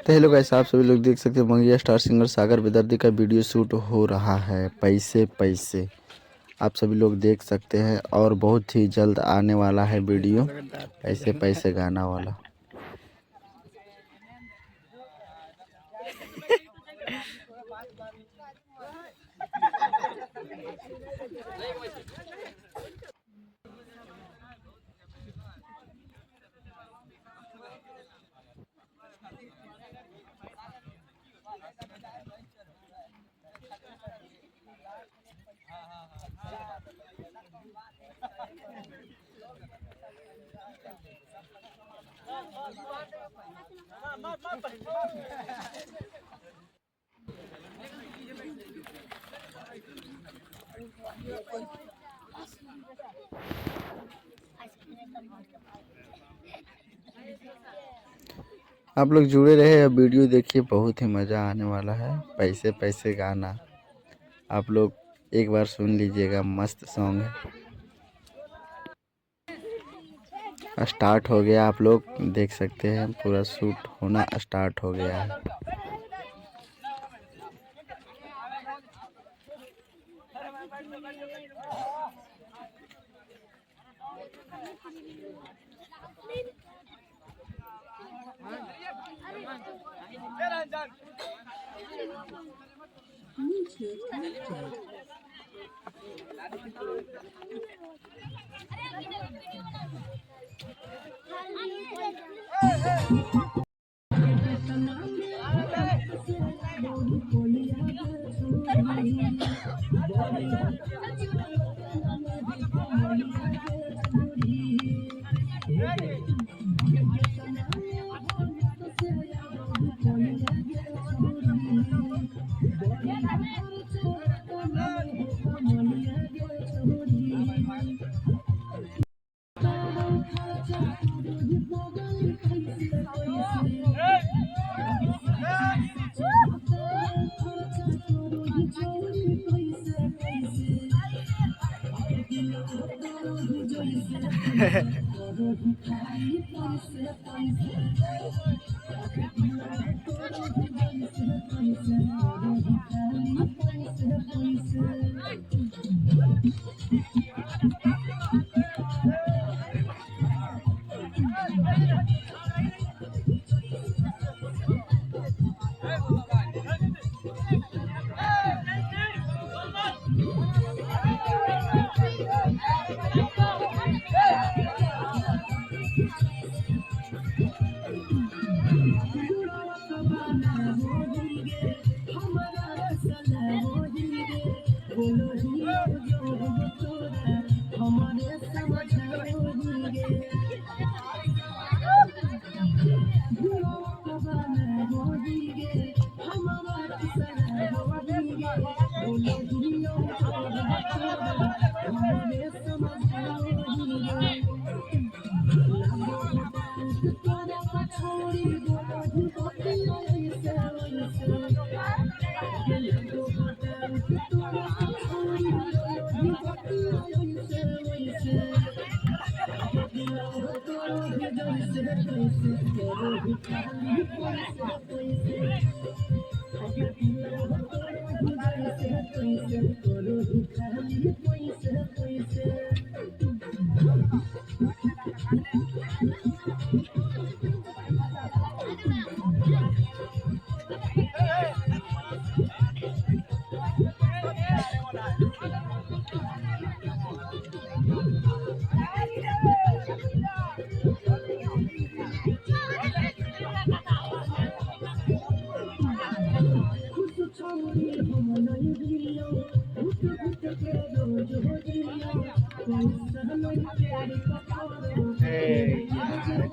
तो hello guys, आप सभी लोग देख सकते हैं मंगिया स्टार सिंगर सागर बेदर्दी का वीडियो शूट हो रहा है। पैसे पैसे आप सभी लोग देख सकते हैं और बहुत ही जल्द आने वाला है वीडियो पैसे पैसे गाना वाला। आप लोग जुड़े रहे, अब वीडियो देखिए, बहुत ही मज़ा आने वाला है। पैसे पैसे गाना आप लोग एक बार सुन लीजिएगा, मस्त सॉन्ग है। स्टार्ट हो गया, आप लोग देख सकते हैं पूरा शूट होना स्टार्ट हो गया है।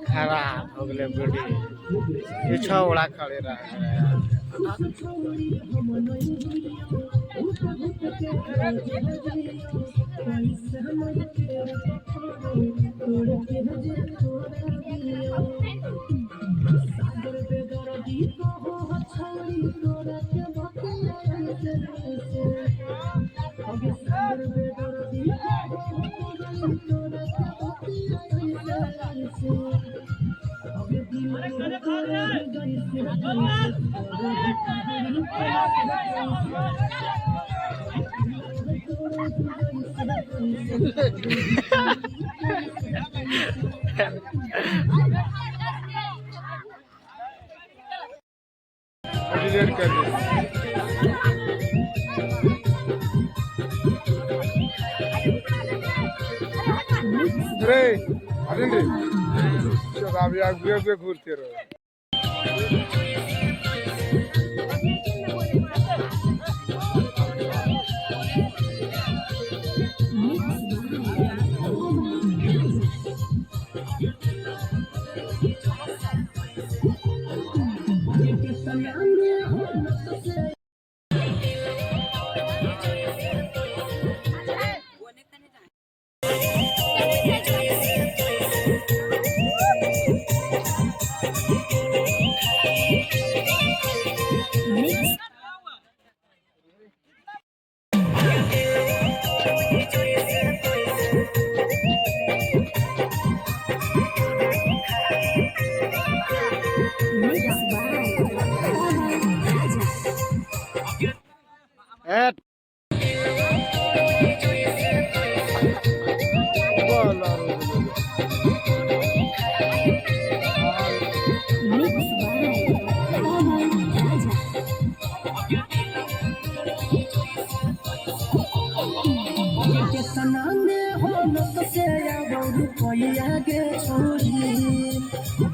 खराब हो गए वीडियो, ये छौड़ा खड़े रह गया। रे अरे अभी आगे घूरते रहो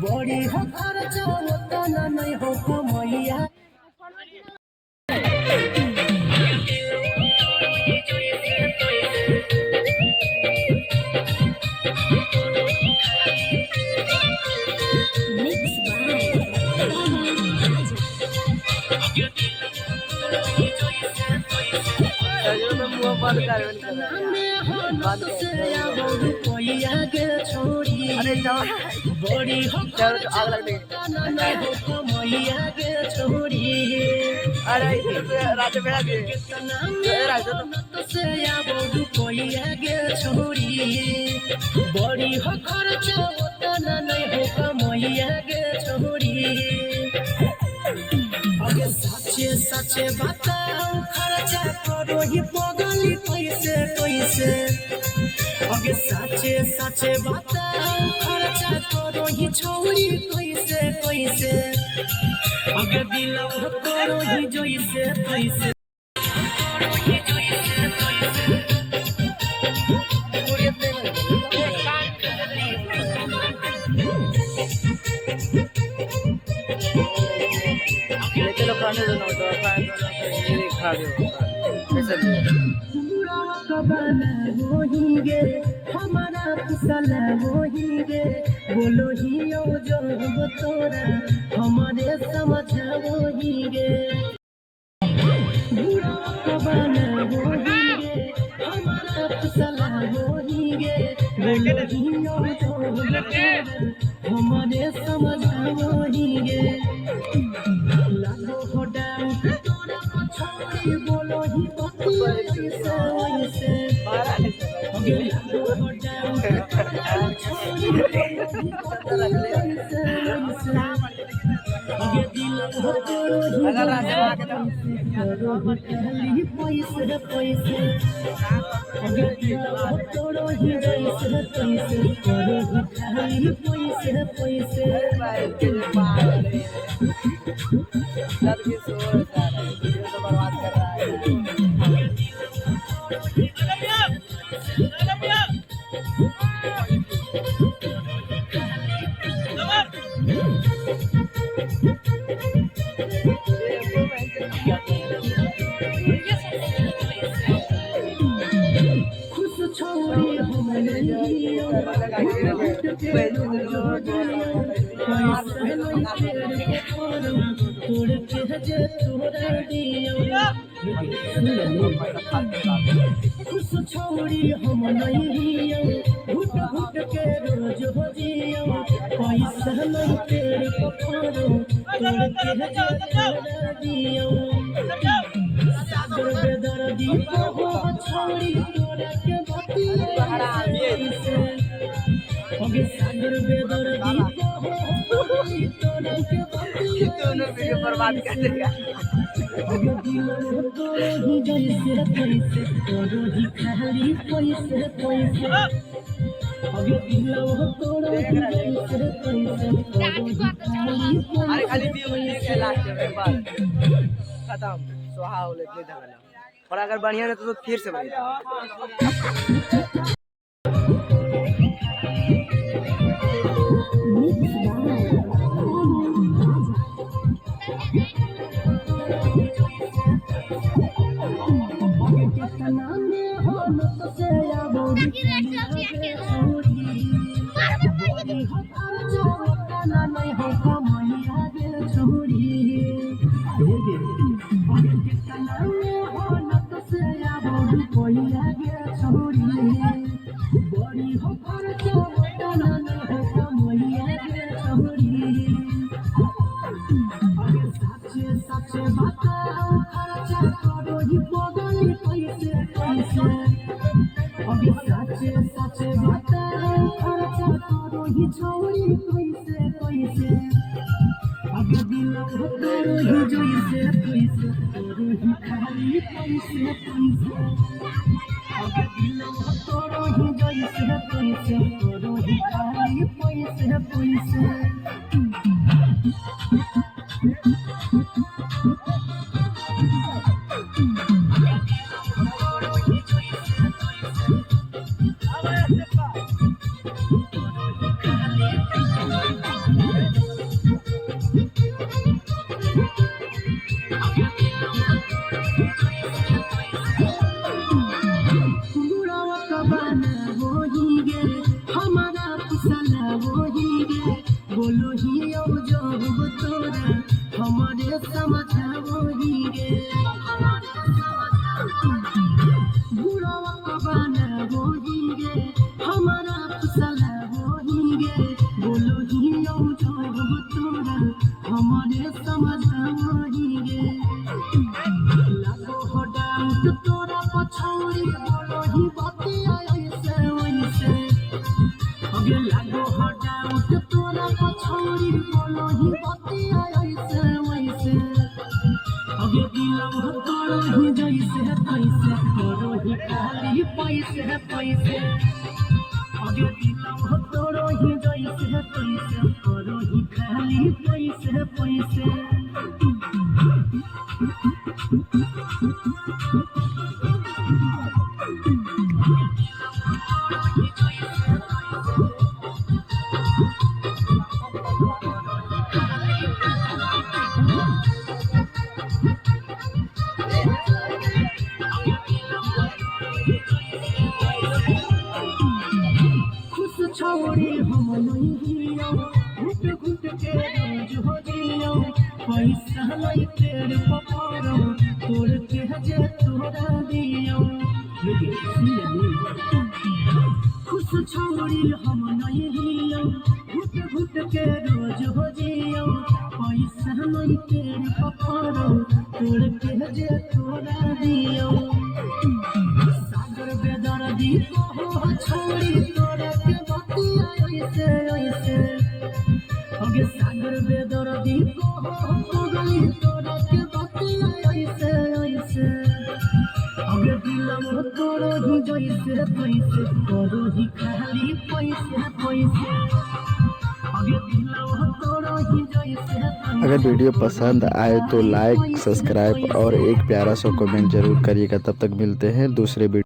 बड़ी हो खर्च उतना नहीं हो कमैया बड़ी हो आग लग छोड़ी अरे रात में छोड़ी बड़ी हो खर्च उतना नहीं हो कमैया गे छोड़ी अगे सच्चे सच्चे बताओ खर्चा करो ही पगली कैसे कैसे अगे सच्चे सच्चे बताओ खर्चा करो ही छोड़ी कैसे कैसे अगे दिल करो ही जैसे कैसे हमारा कुशल गे बोलो ही जो तोरा हमारे समझ गे हमारा कुशल गे बोलो ही जो हमारे समझ गे लागो हो डाउट तोरा छोड़ी बोलो ही से छोड़ी हम नहीं घुट घुट के रोज हो जियो पैसा नहीं तेरे पकड़ो तोड़ के दियो सागर बेदर्दी हो छोड़ी तोड़ा के बतिया सागर बेदर्दी हो तोड़ा के दोनों वीडियो बर्बाद कर देगा। अगे दिलवा तोरो ही जैसे पैसे तोरो ही खाली पैसे पैसे अगे दिलवा तोरो ही जैसे पैसे तोरो ही खाली अरे खाली व्यू देख लास्ट में बस खत्म सोहा हो ले धगला और अगर बढ़िया रहता तो फिर से बढ़िया सच बताओ खर्चा करो ही बगली पैसे पैसे अभी सच बताओ खर्चा करो ही छोड़ी पैसे पैसे अभी दिल करो ही जैसे पैसे करो ही खाली पैसे पैसे अभी दिल करो ही जैसे पैसे करो ही खाली पैसे पैसे बोलो ही जो तोरा हमारे समझावो ही गे बुढ़वा बना वो ही गे हमारा फसला वो ही गे बोलो ही जो तोरा हमारे समझावो ही गे लागो हो डाउट तोरा पछौरी बोलो ही बतिया ऐसे वैसे अगे लागो हो डाउट तोरा पछौरी बोलो ही बतिया ऐसे वैसे अगे दिलवा तोरो ही जैसे पैसे तोरो ही खाली पैसे पैसे अगे दिलवा तोरो ही जैसे पैसे तोरो ही खाली पैसे पैसे छोड़ी हम नहीं हियो घुट घुट के रोज हो जियो पैसा नहीं तेरे पपारो तोड़ के जे तोरा दियो खुश छोड़ी हम नहीं हियो घुट घुट के रोज हो जियो पैसा नहीं तेरे पपारो तोड़ के जे तोरा दियो सागर बेदर्दी को छोड़ी तोरा के बतिया ऐसे ऐसे अगे सागर बेदर्दी को गली तोरा के बतिया ऐसे ऐसे अगे दिलवा तोरो ही जैसे पैसे तोरो ही खाली पैसे पैसे अगे दिलवा तोरो ही जैसे अगर वीडियो पसंद आए तो लाइक सब्सक्राइब और एक प्यारा सा कमेंट जरूर करिएगा। तब तक मिलते हैं दूसरे वीडियो।